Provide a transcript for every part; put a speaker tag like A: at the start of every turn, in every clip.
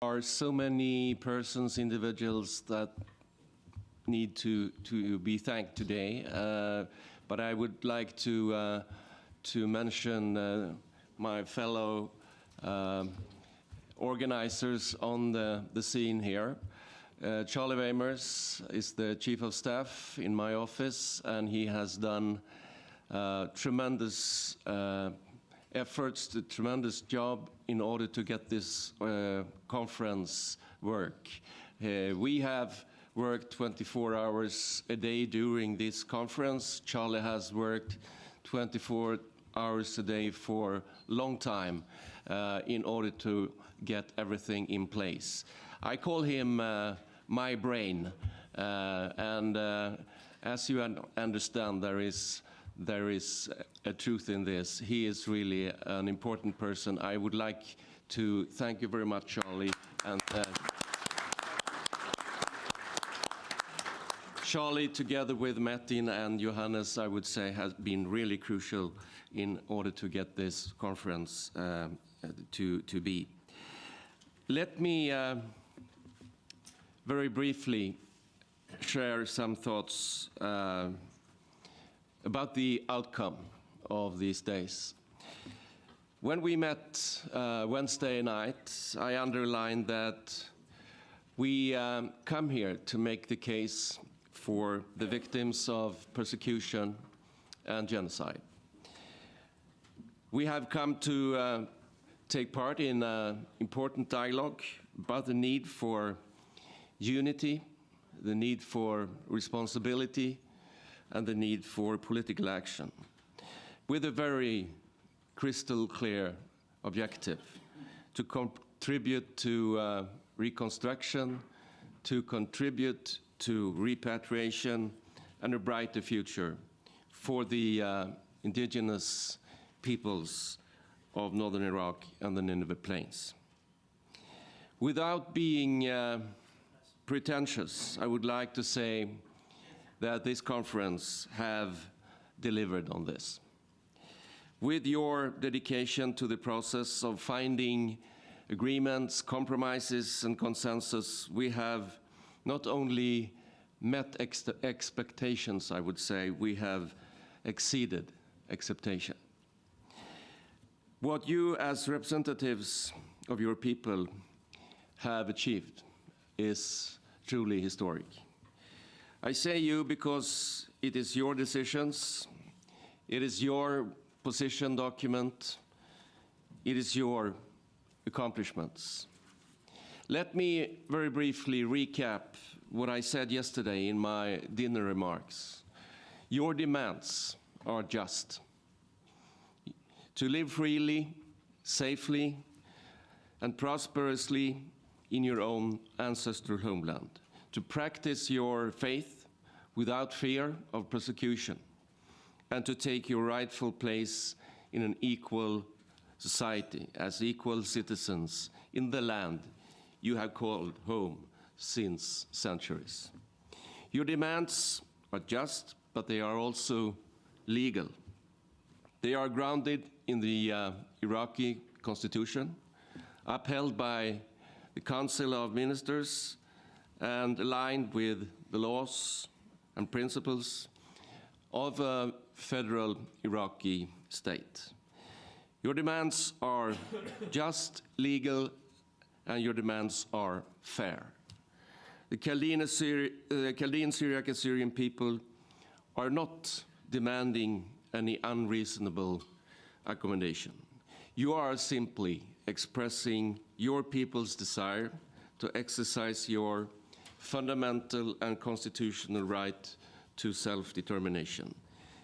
A: are so many persons, individuals that need to be thanked today, but I would like to mention my fellow organizers on the scene here. Charlie Weimers is the Chief of Staff in my office, and he has done tremendous efforts, a tremendous job in order to get this conference work. We have worked 24 hours a day during this conference. Charlie has worked 24 hours a day for a long time in order to get everything in place. I call him my brain, and as you understand, there is a truth in this. He is really an important person. I would like to thank you very much, Charlie. And Charlie, together with Martin and Johannes, I would say, has been really crucial in order to get this conference to be. Let me very briefly share some thoughts about the outcome of these days. When we met Wednesday night, I underlined that we come here to make the case for the victims of persecution and genocide. We have come to take part in an important dialogue about the need for unity, the need for responsibility, and the need for political action, with a very crystal clear objective: to contribute to reconstruction, to contribute to repatriation and a brighter future for the indigenous peoples of northern Iraq and the Nineveh Plains. Without being pretentious, I would like to say that this conference have delivered on this. With your dedication to the process of finding agreements, compromises, and consensus, we have not only met expectations, I would say, we have exceeded expectation. What you as representatives of your people have achieved is truly historic. I say you because it is your decisions, it is your position document, it is your accomplishments. Let me very briefly recap what I said yesterday in my dinner remarks. Your demands are just: to live freely, safely, and prosperously in your own ancestral homeland, to practice your faith without fear of persecution, and to take your rightful place in an equal society as equal citizens in the land you have called home since centuries. Your demands are just, but they are also legal. They are grounded in the Iraqi constitution, upheld by the Council of Ministers, and aligned with the laws and principles of a federal Iraqi state. Your demands are just, legal, and your demands are fair. The Chaldean, Syriac, and Syrian people are not demanding any unreasonable accommodation. You are simply expressing your people's desire to exercise your fundamental and constitutional right to self-determination.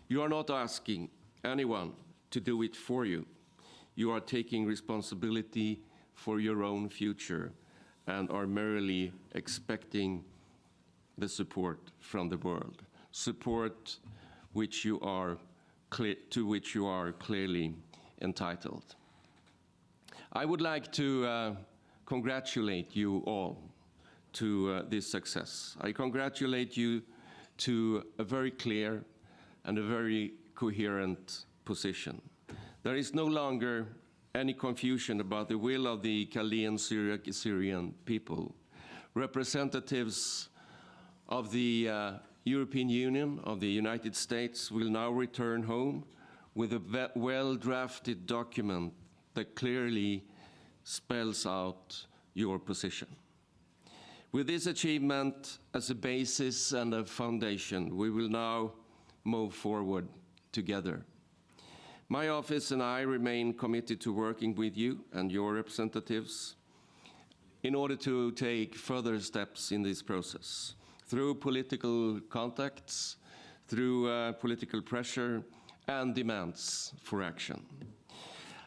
A: You are not asking anyone to do it for you. You are taking responsibility for your own future and are merely expecting the support from the world, support which you are to which you are clearly entitled. I would like to congratulate you all to this success. I congratulate you to a very clear and a very coherent position. There is no longer any confusion about the will of the Chaldean Syriac Assyrian people. Representatives of the European Union, of the United States, will now return home with a well-drafted document that clearly spells out your position. With this achievement as a basis and a foundation, we will now move forward together. My office and I remain committed to working with you and your representatives in order to take further steps in this process through political contacts, through political pressure and demands for action.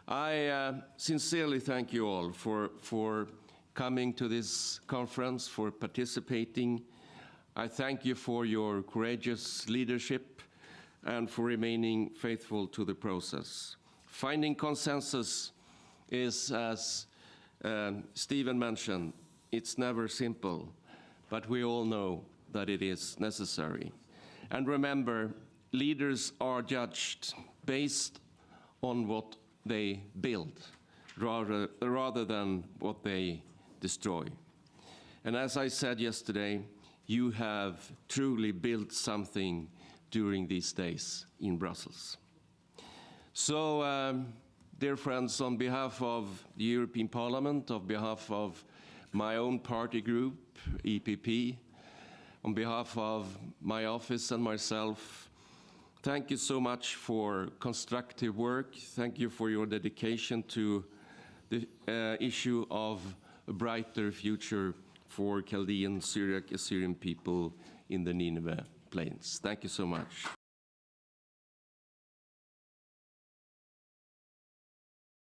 A: I sincerely thank you all for coming to this conference, for participating. I thank you for your courageous leadership and for remaining faithful to the process. Finding consensus is, as Stephen mentioned, it's never simple, but we all know that it is necessary. And remember, leaders are judged based on what they build rather than what they destroy. And as I said yesterday, you have truly built something during these days in Brussels. So, dear friends, on behalf of the European Parliament, on behalf of my own party group, EPP, on behalf of my office and myself, thank you so much for constructive work. Thank you for your dedication to the issue of a brighter future for Chaldean Syriac Assyrian people in the Nineveh Plains. Thank you so much.